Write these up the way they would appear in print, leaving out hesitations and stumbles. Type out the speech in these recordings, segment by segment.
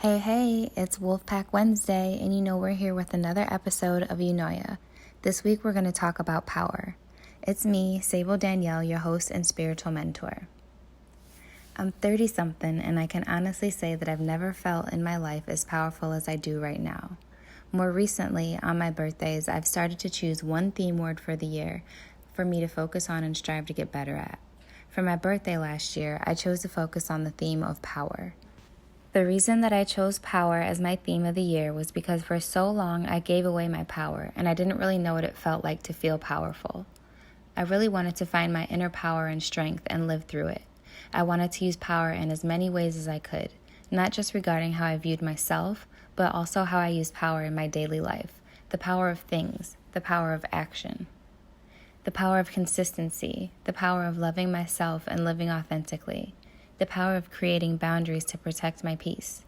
Hey, it's Wolfpack Wednesday, and we're here with another episode of EUNOIA. This week we're going to talk about power. It's me, Sable Danielle, your host and spiritual mentor. I'm 30-something, and I can honestly say that I've never felt in my life as powerful as I do right now. More recently, on my birthdays, I've started to choose one theme word for the year for me to focus on and strive to get better at. For my birthday last year, I chose to focus on the theme of power. The reason that I chose power as my theme of the year was because for so long I gave away my power and I didn't really know what it felt like to feel powerful. I really wanted to find my inner power and strength and live through it. I wanted to use power in as many ways as I could, not just regarding how I viewed myself, but also how I use power in my daily life, the power of things, the power of action, the power of consistency, the power of loving myself and living authentically, the power of creating boundaries to protect my peace,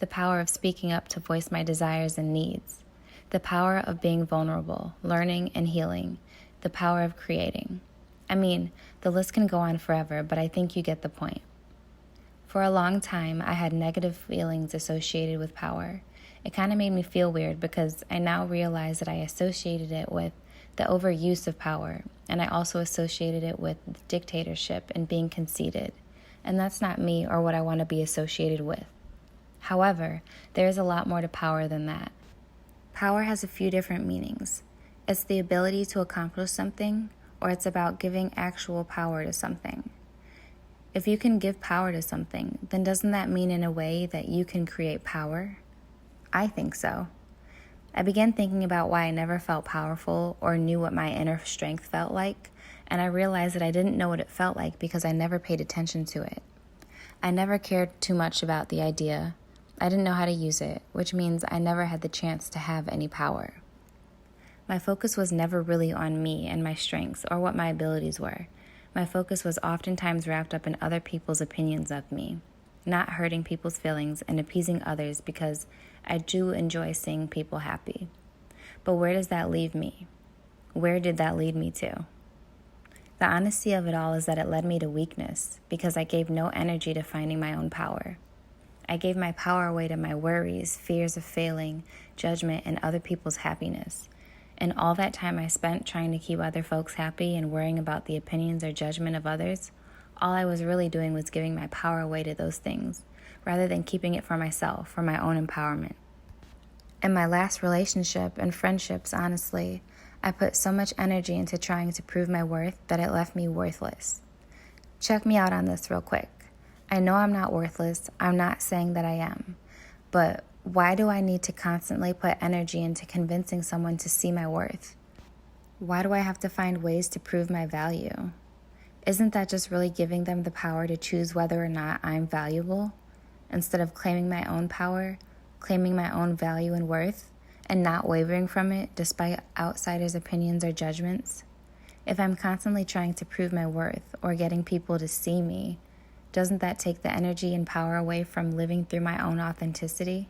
the power of speaking up to voice my desires and needs, the power of being vulnerable, learning and healing, the power of creating. The list can go on forever, but I think you get the point. For a long time, I had negative feelings associated with power. It kind of made me feel weird because I now realize that I associated it with the overuse of power, and I also associated it with dictatorship and being conceited. And that's not me or what I want to be associated with. However, there is a lot more to power than that. Power has a few different meanings. It's the ability to accomplish something, or it's about giving actual power to something. If you can give power to something, then doesn't that mean in a way that you can create power? I think so. I began thinking about why I never felt powerful or knew what my inner strength felt like, and I realized that I didn't know what it felt like because I never paid attention to it. I never cared too much about the idea. I didn't know how to use it, which means I never had the chance to have any power. My focus was never really on me and my strengths or what my abilities were. My focus was oftentimes wrapped up in other people's opinions of me, not hurting people's feelings and appeasing others because I do enjoy seeing people happy. But where does that leave me? Where did that lead me to? The honesty of it all is that it led me to weakness because I gave no energy to finding my own power. I gave my power away to my worries, fears of failing, judgment, and other people's happiness. And all that time I spent trying to keep other folks happy and worrying about the opinions or judgment of others, all I was really doing was giving my power away to those things, rather than keeping it for myself, for my own empowerment. In my last relationship and friendships, honestly, I put so much energy into trying to prove my worth that it left me worthless. Check me out on this real quick. I know I'm not worthless. I'm not saying that I am. But why do I need to constantly put energy into convincing someone to see my worth? Why do I have to find ways to prove my value? Isn't that just really giving them the power to choose whether or not I'm valuable? Instead of claiming my own power, claiming my own value and worth, and not wavering from it despite outsiders' opinions or judgments? If I'm constantly trying to prove my worth or getting people to see me, doesn't that take the energy and power away from living through my own authenticity?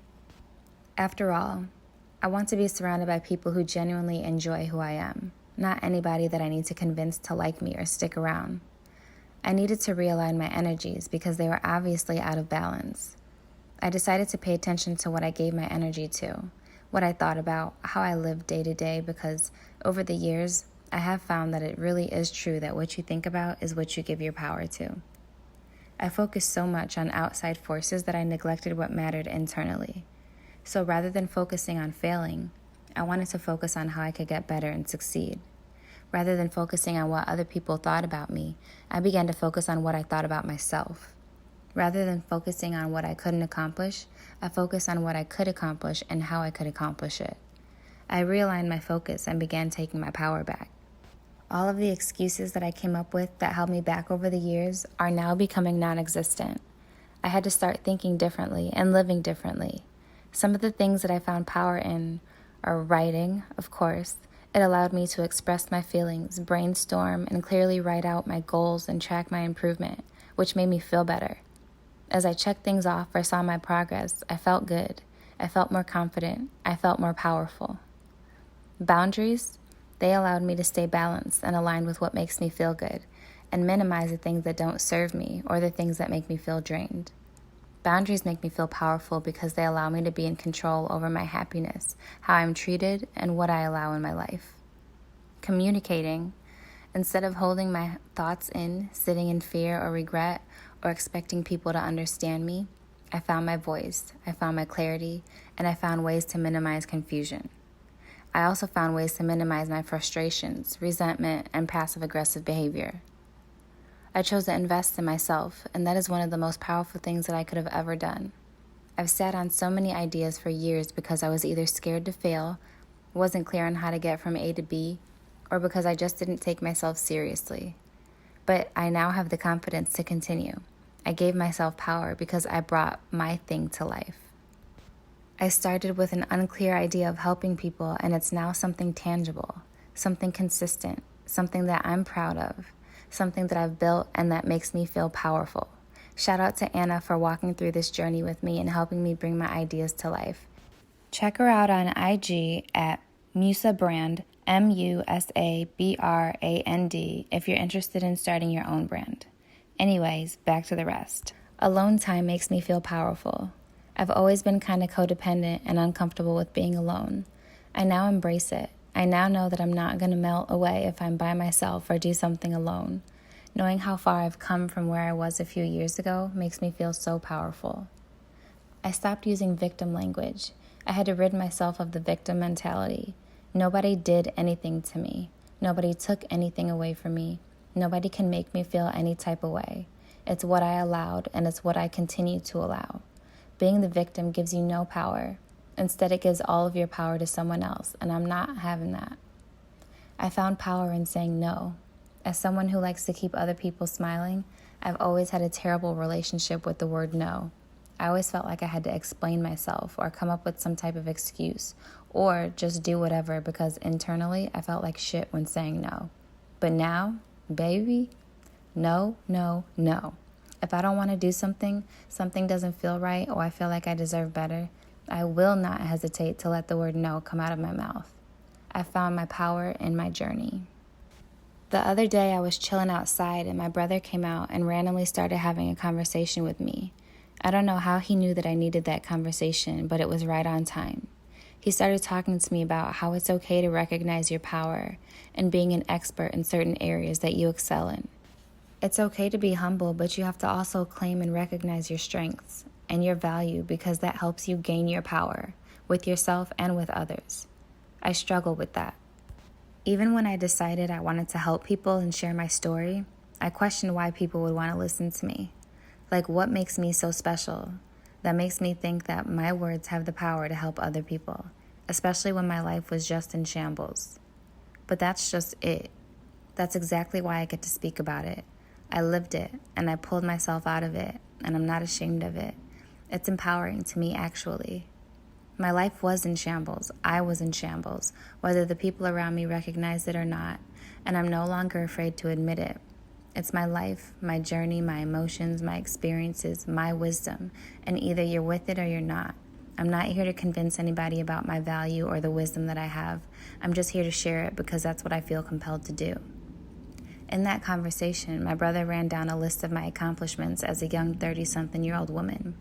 After all, I want to be surrounded by people who genuinely enjoy who I am, not anybody that I need to convince to like me or stick around. I needed to realign my energies because they were obviously out of balance. I decided to pay attention to what I gave my energy to, what I thought about, how I lived day to day, because over the years, I have found that it really is true that what you think about is what you give your power to. I focused so much on outside forces that I neglected what mattered internally. So rather than focusing on failing, I wanted to focus on how I could get better and succeed. Rather than focusing on what other people thought about me, I began to focus on what I thought about myself. Rather than focusing on what I couldn't accomplish, I focused on what I could accomplish and how I could accomplish it. I realigned my focus and began taking my power back. All of the excuses that I came up with that held me back over the years are now becoming non-existent. I had to start thinking differently and living differently. Some of the things that I found power in are writing, of course. It allowed me to express my feelings, brainstorm, and clearly write out my goals and track my improvement, which made me feel better. As I checked things off or saw my progress, I felt good. I felt more confident. I felt more powerful. Boundaries, they allowed me to stay balanced and aligned with what makes me feel good and minimize the things that don't serve me or the things that make me feel drained. Boundaries make me feel powerful because they allow me to be in control over my happiness, how I'm treated, and what I allow in my life. Communicating. Instead of holding my thoughts in, sitting in fear or regret, or expecting people to understand me, I found my voice, I found my clarity, and I found ways to minimize confusion. I also found ways to minimize my frustrations, resentment, and passive-aggressive behavior. I chose to invest in myself, and that is one of the most powerful things that I could have ever done. I've sat on so many ideas for years because I was either scared to fail, wasn't clear on how to get from A to B, or because I just didn't take myself seriously. But I now have the confidence to continue. I gave myself power because I brought my thing to life. I started with an unclear idea of helping people, and it's now something tangible, something consistent, something that I'm proud of, something that I've built and that makes me feel powerful. Shout out to Anna for walking through this journey with me and helping me bring my ideas to life. Check her out on IG at Musabrand, MUSABRAND, if you're interested in starting your own brand. Anyways, back to the rest. Alone time makes me feel powerful. I've always been kind of codependent and uncomfortable with being alone. I now embrace it. I now know that I'm not going to melt away if I'm by myself or do something alone. Knowing how far I've come from where I was a few years ago makes me feel so powerful. I stopped using victim language. I had to rid myself of the victim mentality. Nobody did anything to me. Nobody took anything away from me. Nobody can make me feel any type of way. It's what I allowed, and it's what I continue to allow. Being the victim gives you no power. Instead, it gives all of your power to someone else, and I'm not having that. I found power in saying no. As someone who likes to keep other people smiling, I've always had a terrible relationship with the word no. I always felt like I had to explain myself or come up with some type of excuse or just do whatever because internally I felt like shit when saying no. But now, baby, no, no, no. If I don't want to do something doesn't feel right, or I feel like I deserve better, I will not hesitate to let the word no come out of my mouth. I found my power in my journey. The other day I was chilling outside and my brother came out and randomly started having a conversation with me. I don't know how he knew that I needed that conversation, but it was right on time. He started talking to me about how it's okay to recognize your power and being an expert in certain areas that you excel in. It's okay to be humble, but you have to also claim and recognize your strengths and your value because that helps you gain your power with yourself and with others. I struggle with that. Even when I decided I wanted to help people and share my story, I questioned why people would want to listen to me. Like, what makes me so special? That makes me think that my words have the power to help other people, especially when my life was just in shambles. But that's just it. That's exactly why I get to speak about it. I lived it, and I pulled myself out of it, and I'm not ashamed of it. It's empowering to me, actually. My life was in shambles. I was in shambles, whether the people around me recognized it or not, and I'm no longer afraid to admit it. It's my life, my journey, my emotions, my experiences, my wisdom, and either you're with it or you're not. I'm not here to convince anybody about my value or the wisdom that I have. I'm just here to share it because that's what I feel compelled to do. In that conversation, my brother ran down a list of my accomplishments as a young 30-something-year-old woman.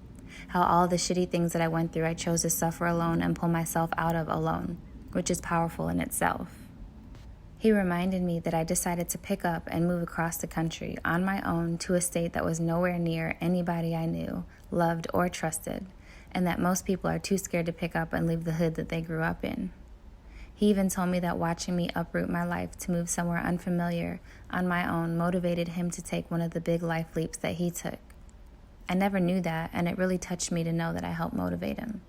How all the shitty things that I went through I chose to suffer alone and pull myself out of alone, which is powerful in itself. He reminded me that I decided to pick up and move across the country on my own to a state that was nowhere near anybody I knew, loved, or trusted, and that most people are too scared to pick up and leave the hood that they grew up in. He even told me that watching me uproot my life to move somewhere unfamiliar on my own motivated him to take one of the big life leaps that he took. I never knew that, and it really touched me to know that I helped motivate him.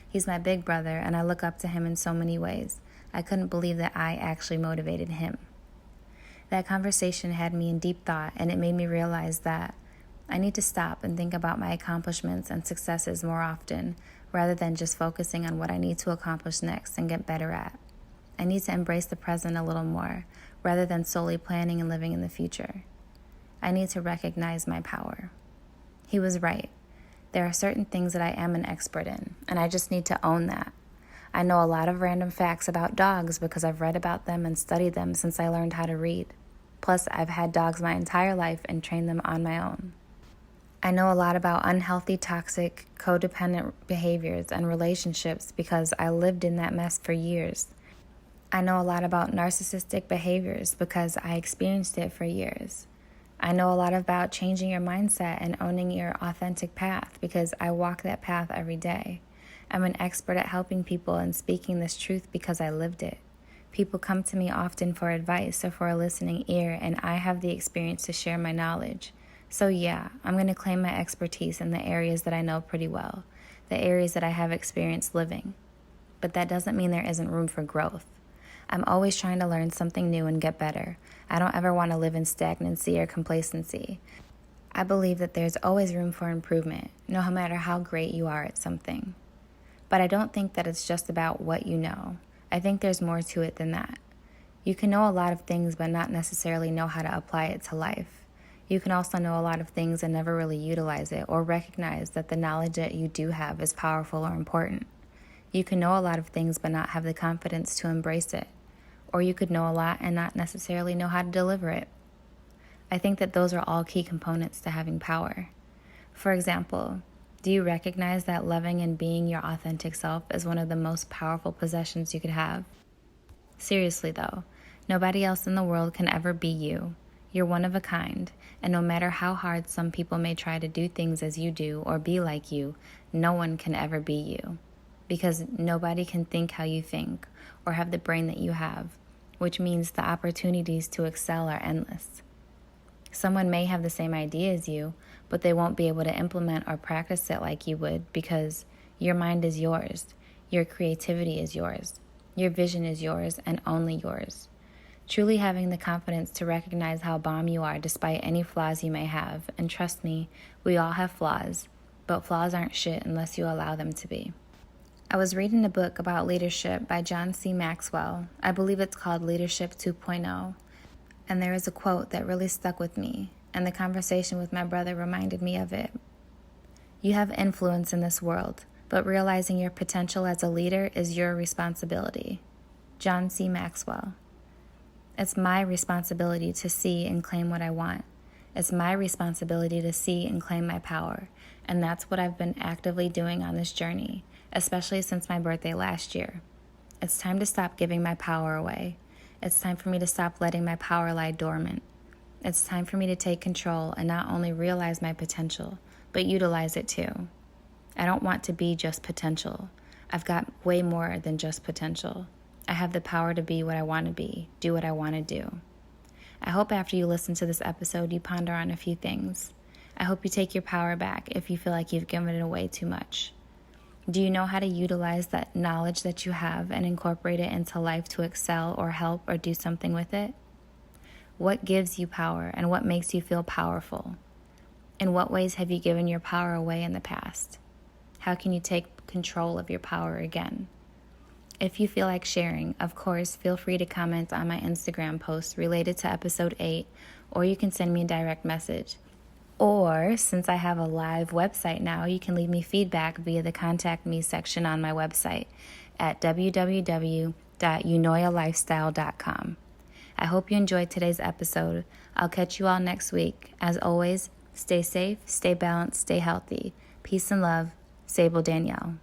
He's my big brother, and I look up to him in so many ways. I couldn't believe that I actually motivated him. That conversation had me in deep thought, and it made me realize that I need to stop and think about my accomplishments and successes more often, rather than just focusing on what I need to accomplish next and get better at. I need to embrace the present a little more, rather than solely planning and living in the future. I need to recognize my power. He was right. There are certain things that I am an expert in, and I just need to own that. I know a lot of random facts about dogs because I've read about them and studied them since I learned how to read. Plus, I've had dogs my entire life and trained them on my own. I know a lot about unhealthy, toxic, codependent behaviors and relationships because I lived in that mess for years. I know a lot about narcissistic behaviors because I experienced it for years. I know a lot about changing your mindset and owning your authentic path because I walk that path every day. I'm an expert at helping people and speaking this truth because I lived it. People come to me often for advice or for a listening ear, and I have the experience to share my knowledge. So yeah, I'm going to claim my expertise in the areas that I know pretty well, the areas that I have experience living. But that doesn't mean there isn't room for growth. I'm always trying to learn something new and get better. I don't ever want to live in stagnancy or complacency. I believe that there's always room for improvement, no matter how great you are at something. But I don't think that it's just about what you know. I think there's more to it than that. You can know a lot of things but not necessarily know how to apply it to life. You can also know a lot of things and never really utilize it or recognize that the knowledge that you do have is powerful or important. You can know a lot of things but not have the confidence to embrace it. Or you could know a lot and not necessarily know how to deliver it. I think that those are all key components to having power. For example, do you recognize that loving and being your authentic self is one of the most powerful possessions you could have? Seriously though, nobody else in the world can ever be you. You're one of a kind, and no matter how hard some people may try to do things as you do or be like you, no one can ever be you. Because nobody can think how you think or have the brain that you have, which means the opportunities to excel are endless. Someone may have the same idea as you, but they won't be able to implement or practice it like you would because your mind is yours, your creativity is yours, your vision is yours and only yours. Truly having the confidence to recognize how bomb you are despite any flaws you may have, and trust me, we all have flaws, but flaws aren't shit unless you allow them to be. I was reading a book about leadership by John C. Maxwell. I believe it's called Leadership 2.0. And there is a quote that really stuck with me, and the conversation with my brother reminded me of it. You have influence in this world, but realizing your potential as a leader is your responsibility. John C. Maxwell. It's my responsibility to see and claim what I want. It's my responsibility to see and claim my power, and that's what I've been actively doing on this journey, especially since my birthday last year. It's time to stop giving my power away. It's time for me to stop letting my power lie dormant. It's time for me to take control and not only realize my potential, but utilize it too. I don't want to be just potential. I've got way more than just potential. I have the power to be what I want to be, do what I want to do. I hope after you listen to this episode, you ponder on a few things. I hope you take your power back if you feel like you've given it away too much. Do you know how to utilize that knowledge that you have and incorporate it into life to excel or help or do something with it? What gives you power and what makes you feel powerful? In what ways have you given your power away in the past? How can you take control of your power again? If you feel like sharing, of course, feel free to comment on my Instagram post related to episode 8, or you can send me a direct message. Or, since I have a live website now, you can leave me feedback via the Contact Me section on my website at www.eunoialifestyle.com. I hope you enjoyed today's episode. I'll catch you all next week. As always, stay safe, stay balanced, stay healthy. Peace and love, Sable Danielle.